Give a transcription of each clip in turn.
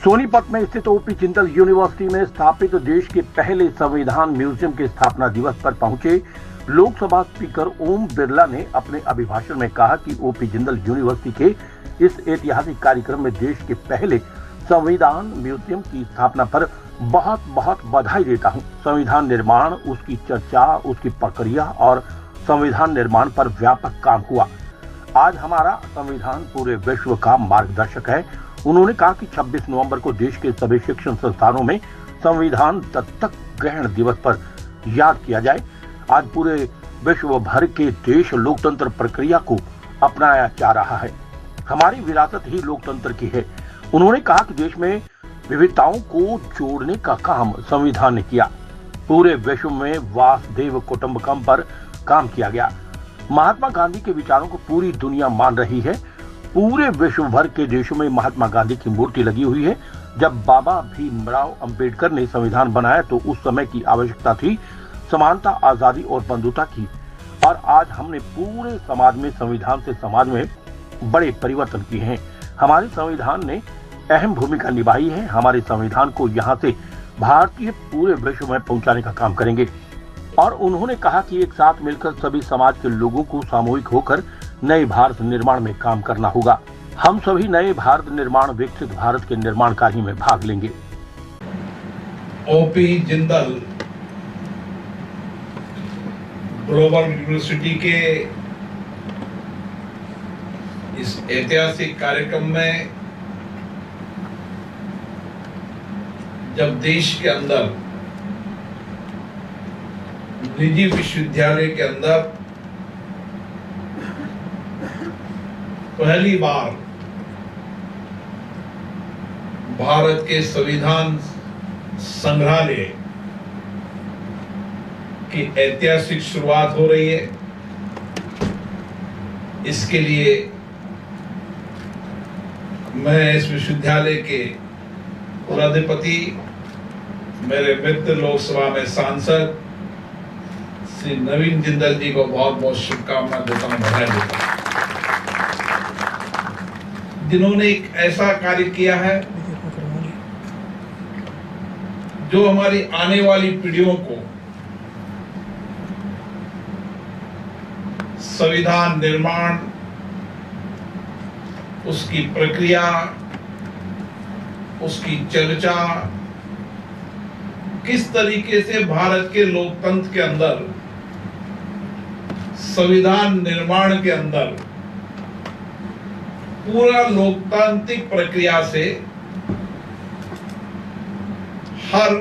सोनीपत में स्थित OP Jindal university में स्थापित देश के पहले संविधान म्यूजियम के स्थापना दिवस पर पहुंचे लोकसभा स्पीकर ओम बिरला ने अपने अभिभाषण में कहा कि ओपी जिंदल यूनिवर्सिटी के इस ऐतिहासिक कार्यक्रम में देश के पहले संविधान म्यूजियम की स्थापना पर बहुत बहुत बधाई देता हूं। संविधान निर्माण, उसकी चर्चा, उसकी प्रक्रिया और संविधान निर्माण पर व्यापक काम हुआ। आज हमारा संविधान पूरे विश्व का मार्गदर्शक है। उन्होंने कहा कि 26 नवंबर को देश के सभी शिक्षण संस्थानों में संविधान दत्तक ग्रहण दिवस पर याद किया जाए। आज पूरे विश्व भर के देश लोकतंत्र प्रक्रिया को अपनाया जा रहा है। हमारी विरासत ही लोकतंत्र की है। उन्होंने कहा कि देश में विविधताओं को जोड़ने का काम संविधान ने किया। पूरे विश्व में वासुदेव कुटुंबकम पर काम किया गया। महात्मा गांधी के विचारों को पूरी दुनिया मान रही है। पूरे विश्व भर के देशों में महात्मा गांधी की मूर्ति लगी हुई है। जब बाबा भीमराव अंबेडकर ने संविधान बनाया तो उस समय की आवश्यकता थी समानता, आजादी और बंधुता की, और आज हमने पूरे समाज में संविधान से समाज में बड़े परिवर्तन किए हैं। हमारे संविधान ने अहम भूमिका निभाई है। हमारे संविधान को यहाँ से भारतीय पूरे विश्व में पहुंचाने का काम करेंगे। और उन्होंने कहा कि एक साथ मिलकर सभी समाज के लोगों को सामूहिक होकर नए भारत निर्माण में काम करना होगा। हम सभी नए भारत निर्माण, विकसित भारत के निर्माण कार्य में भाग लेंगे। ओपी जिंदल ग्लोबल यूनिवर्सिटी के इस ऐतिहासिक कार्यक्रम में जब देश के अंदर निजी विश्वविद्यालय के अंदर पहली बार भारत के संविधान संग्रहालय की ऐतिहासिक शुरुआत हो रही है, इसके लिए मैं इस विश्वविद्यालय के कुलाधिपति, मेरे मित्र, लोकसभा में सांसद श्री नवीन जिंदल जी को बहुत बहुत शुभकामना देता हूं, बधाई देता हूं, जिन्होंने एक ऐसा कार्य किया है जो हमारी आने वाली पीढ़ियों को संविधान निर्माण, उसकी प्रक्रिया, उसकी चर्चा, किस तरीके से भारत के लोकतंत्र के अंदर, संविधान निर्माण के अंदर पूरा लोकतांत्रिक प्रक्रिया से हर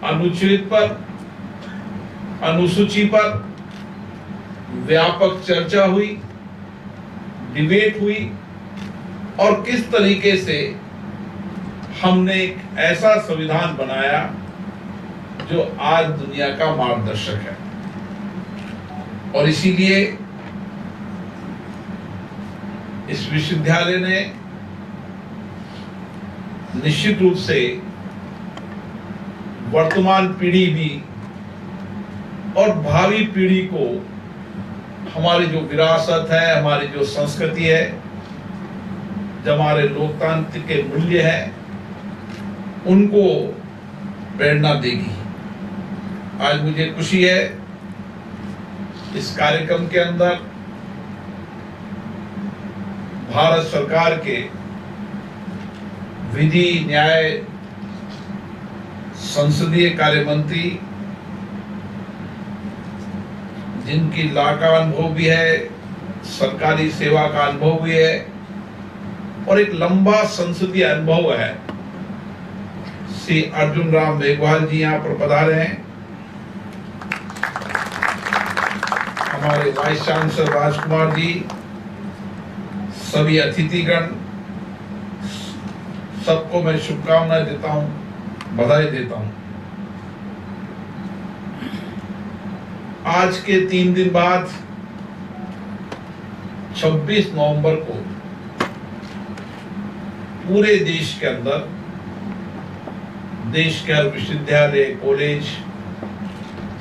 अनुच्छेद पर, अनुसूची पर व्यापक चर्चा हुई, डिबेट हुई, और किस तरीके से हमने एक ऐसा संविधान बनाया जो आज दुनिया का मार्गदर्शक है। और इसीलिए इस विश्वविद्यालय ने निश्चित रूप से वर्तमान पीढ़ी भी और भावी पीढ़ी को हमारी जो विरासत है, हमारी जो संस्कृति है, जो हमारे लोकतांत्रिक के मूल्य हैं, उनको प्रेरणा देगी। आज मुझे खुशी है इस कार्यक्रम के अंदर भारत सरकार के विधि, न्याय, संसदीय कार्य मंत्री, जिनकी लॉ का अनुभव भी है, सरकारी सेवा का अनुभव भी है और एक लंबा संसदीय अनुभव है, श्री अर्जुन राम मेघवाल जी यहाँ पर पधारे हैं। हमारे वाइस चांसलर राजकुमार जी, सभी अतिथिगण, सबको मैं शुभकामनाएं देता हूं, बधाई देता हूं। आज के 3 दिन बाद 26 नवंबर को पूरे देश के अंदर, देश के हर विश्वविद्यालय, कॉलेज,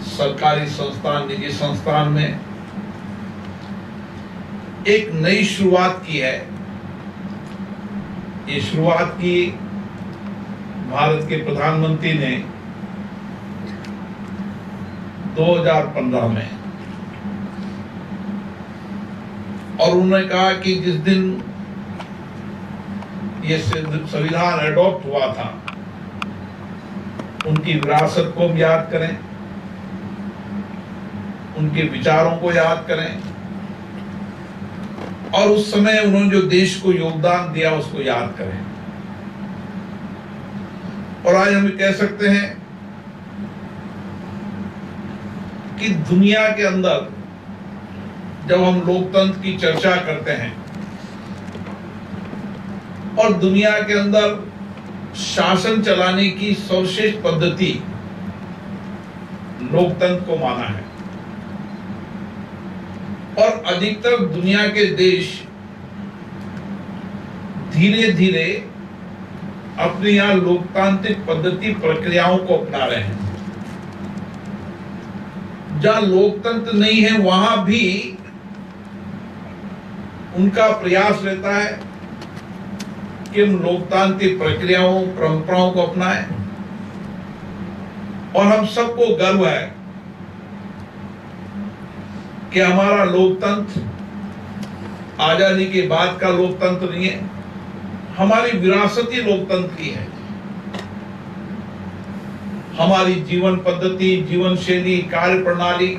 सरकारी संस्थान, निजी संस्थान में एक नई शुरुआत की है। ये शुरुआत की भारत के प्रधानमंत्री ने 2015 में, और उन्होंने कहा कि जिस दिन ये संविधान एडॉप्ट हुआ था उनकी विरासत को हम याद करें, उनके विचारों को याद करें और उस समय उन्होंने जो देश को योगदान दिया उसको याद करें। और आज हम कह सकते हैं कि दुनिया के अंदर जब हम लोकतंत्र की चर्चा करते हैं और दुनिया के अंदर शासन चलाने की सर्वश्रेष्ठ पद्धति लोकतंत्र को माना है, और अधिकतर दुनिया के देश धीरे धीरे अपनी यहां लोकतांत्रिक पद्धति प्रक्रियाओं को अपना रहे हैं। जहां लोकतंत्र नहीं है वहां भी उनका प्रयास रहता है कि हम लोकतांत्रिक प्रक्रियाओं परंपराओं को अपनाएं। और हम सबको गर्व है कि हमारा लोकतंत्र आजादी के बाद का लोकतंत्र नहीं है, हमारी विरासती लोकतंत्र की है। हमारी जीवन पद्धति, जीवन शैली, कार्य प्रणाली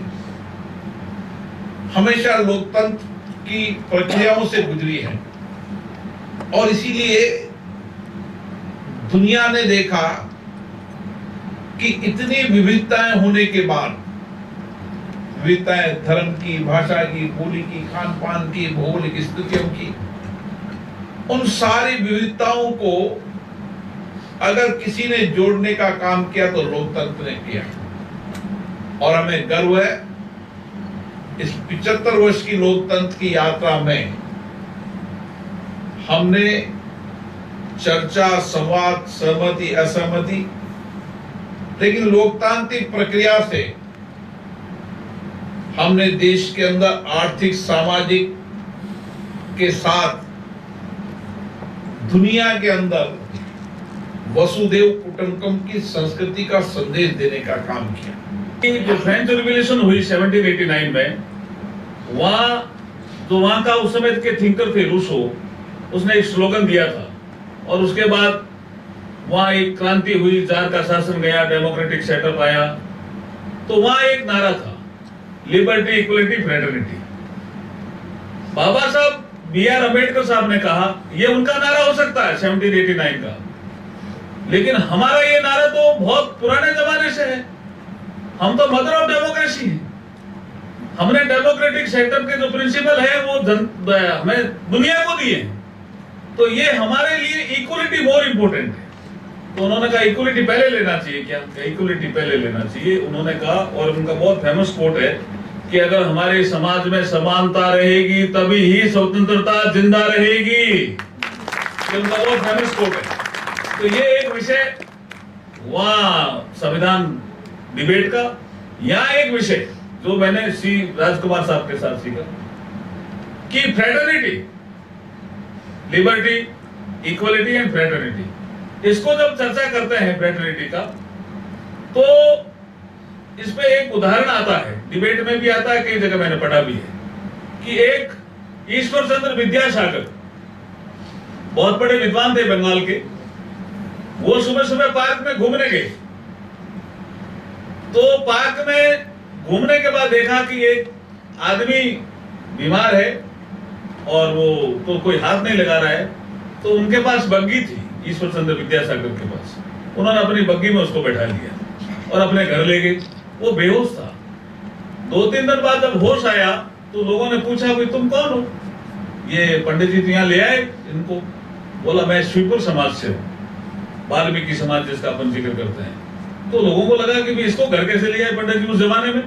हमेशा लोकतंत्र की प्रक्रियाओं से गुजरी है। और इसीलिए दुनिया ने देखा कि इतनी विविधताएं होने के बाद, विविधताएं धर्म की, भाषा की, बोली की, खान पान की, भौगोलिक स्थितियों की, उन सारी विविधताओं को अगर किसी ने जोड़ने का काम किया तो लोकतंत्र ने किया। और हमें गर्व है इस 75 वर्ष की लोकतंत्र की यात्रा में हमने चर्चा, संवाद, सहमति, असहमति, लेकिन लोकतांत्रिक प्रक्रिया से हमने देश के अंदर आर्थिक, सामाजिक के साथ दुनिया के अंदर वसुदेव कुटुंबकम की संस्कृति का संदेश देने का काम किया। जो फ्रेंच रिवॉल्यूशन हुई 1789 में, वहां का उस समय के थिंकर थे रूसो, उसने एक स्लोगन दिया था और उसके बाद वहां एक क्रांति हुई, जार का शासन गया, डेमोक्रेटिक सेटअप आया। तो वहां एक नारा था, लिबर्टी, इक्वलिटी, फ्रेटर्निटी। बाबा साहब B.R. अम्बेडकर साहब ने कहा ये उनका नारा हो सकता है 1789 का, लेकिन हमारा ये नारा तो बहुत पुराने जमाने से है। हम तो मदर ऑफ डेमोक्रेसी हैं। हमने डेमोक्रेटिक सेटअप के जो प्रिंसिपल है वो हमें दुनिया को दिए। तो ये हमारे लिए इक्वलिटी मोर इंपोर्टेंट है। तो उन्होंने कहा इक्वलिटी पहले लेना चाहिए। क्या इक्वलिटी पहले लेना चाहिए, उन्होंने कहा। और उनका बहुत फेमस कोट है कि अगर हमारे समाज में समानता रहेगी तभी ही स्वतंत्रता जिंदा रहेगी। ये उनका बहुत फेमस कोट है। तो ये एक विषय वहां संविधान डिबेट का। यहाँ एक विषय जो मैंने श्री राजकुमार साहब के साथ सीखा कि fraternity, liberty, equality and fraternity, इसको जब चर्चा करते हैं फ्रेटर्निटी का, तो इस पे एक उदाहरण आता है, डिबेट में भी आता है, कई जगह मैंने पढ़ा भी है कि एक ईश्वर चंद्र विद्यासागर बहुत बड़े विद्वान थे बंगाल के। वो सुबह सुबह पार्क में घूमने गए। तो पार्क में घूमने के बाद देखा कि एक आदमी बीमार है और वो तो कोई हाथ नहीं लगा रहा है। तो उनके पास बग्गी थी, ईश्वर चंद्र विद्यासागर के पास। उन्होंने अपनी बग्गी में उसको बैठा लिया और अपने घर ले गए। वो बेहोश था। 2-3 दिन बाद जब होश आया तो लोगों ने पूछा भाई तुम कौन हो? ये पंडित जी तो यहाँ ले आए इनको। बोला मैं शिवपुर समाज से हूँ, वाल्मीकि समाज जिसका अपन जिक्र करते हैं। तो लोगों को लगा कि इसको घर कैसे ले आए पंडित जी उस जमाने में।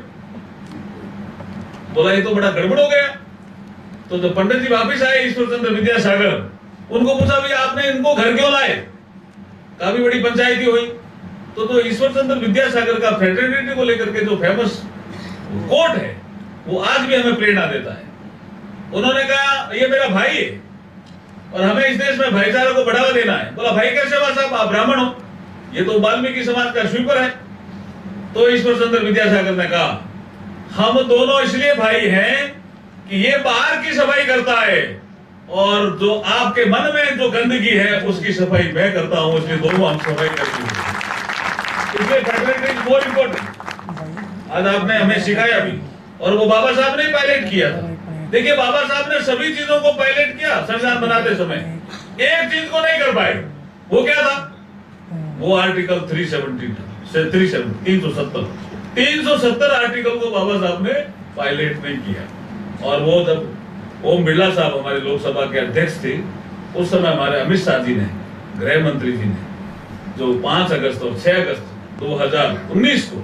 बोला ये तो बड़ा गड़बड़ हो गया। तो जब पंडित जी वापिस आए ईश्वर चंद्र विद्यासागर, उनको पूछा भाई आपने इनको घर क्यों लाए? काफी बड़ी पंचायती हुई। तो ईश्वर चंद्र विद्यासागर का फ्रेटर्निटी को लेकर के जो फेमस कोट है वो आज भी हमें प्रेरणा देता है। उन्होंने कहा ये मेरा भाई है और हमें इस देश में भाईचारा को बढ़ावा देना है। बोला भाई कैसे हुआ साहब, आप ब्राह्मण हो? ये तो वाल्मीकि समाज का स्वीपर है। तो ईश्वर चंद्र विद्यासागर ने कहा, हम दोनों इसलिए भाई हैं कि ये बाहर की सफाई करता है और जो आपके मन में जो गंदगी है उसकी सफाई मैं करता हूं, इसलिए दोनों हम सफाई करते हैं। इसलिए फेडरेट इज मोर इम्पोर्टेंट। आज आपने हमें सिखाया भी, और वो बाबा साहब ने पायलट किया था। देखिए, बाबा साहब ने सभी चीजों को पायलट किया संविधान बनाते समय, एक चीज को नहीं कर पाए। वो क्या था? वो आर्टिकल 370 आर्टिकल को बाबा साहब ने पायलट नहीं किया। और वो जब ओम बिरला साहब हमारे लोकसभा के अध्यक्ष थे, उस समय हमारे अमित शाह जी ने, गृह मंत्री जी ने, जो 5 अगस्त और 6 अगस्त 2019 को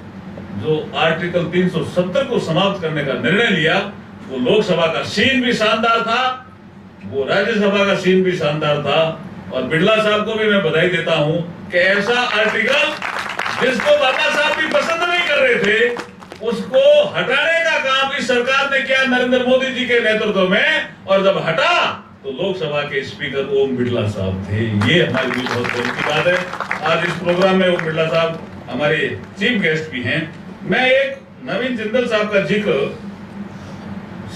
जो आर्टिकल 370 को समाप्त करने का निर्णय लिया, वो लोकसभा का सीन भी शानदार था, वो राज्यसभा का सीन भी शानदार था। और बिरला साहब को भी मैं बधाई देता हूं कि ऐसा आर्टिकल जिसको बाबा साहब भी पसंद नहीं कर रहे थे, उसको हटाने का काम इस सरकार ने किया नरेंद्र मोदी जी के नेतृत्व में। और जब हटा तो लोकसभा के स्पीकर ओम बिरला साहब थे। ये हमारे लिए बहुत गर्व की बात है। आज इस प्रोग्राम में ओम बिरला साहब हमारे चीफ गेस्ट भी हैं। मैं एक नवीन जिंदल साहब का जिक्र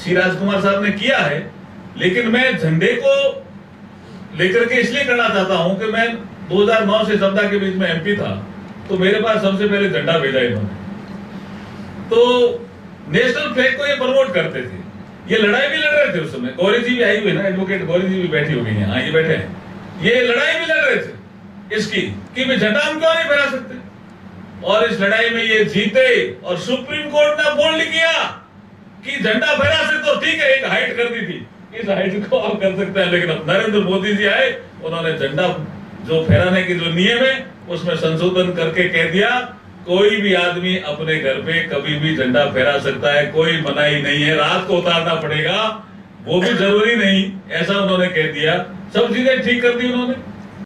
श्री राजकुमार साहब ने किया है, लेकिन मैं झंडे को लेकर के इसलिए करना चाहता हूं कि मैं 2009 से 14 के बीच में एमपी था, तो मेरे पास सबसे पहले झंडा भेजा इन्होंने। तो नेशनल फ्लैग को ये प्रमोट करते थे। ये लड़ाई भी लड़ रहे थे उस समय। गौरी जी भी आई हुई ना, एडवोकेट गौरी जी भी बैठी हो गई हैं, हाँ ये बैठे हैं। ये लड़ाई भी लड़ रहे थे इसकी कि मैं झंडा हम क्यों नहीं फहरा सकते। और इस लड़ाई में ये जीते और सुप्रीम कोर्ट ने बोल्ड किया कि झंडा फहरा सकते हो, ठीक है, एक हाइट कर दी थी, इस हाइट को आप कर सकते हैं। लेकिन अब नरेंद्र मोदी जी आए, उन्होंने झंडा जो फहराने के जो नियम है उसमें संशोधन करके कह दिया कोई भी आदमी अपने घर पे कभी भी झंडा फहरा सकता है, कोई मनाही नहीं है। रात को उतारना पड़ेगा, वो भी जरूरी नहीं, ऐसा उन्होंने कह दिया। सब चीजें ठीक कर दी उन्होंने।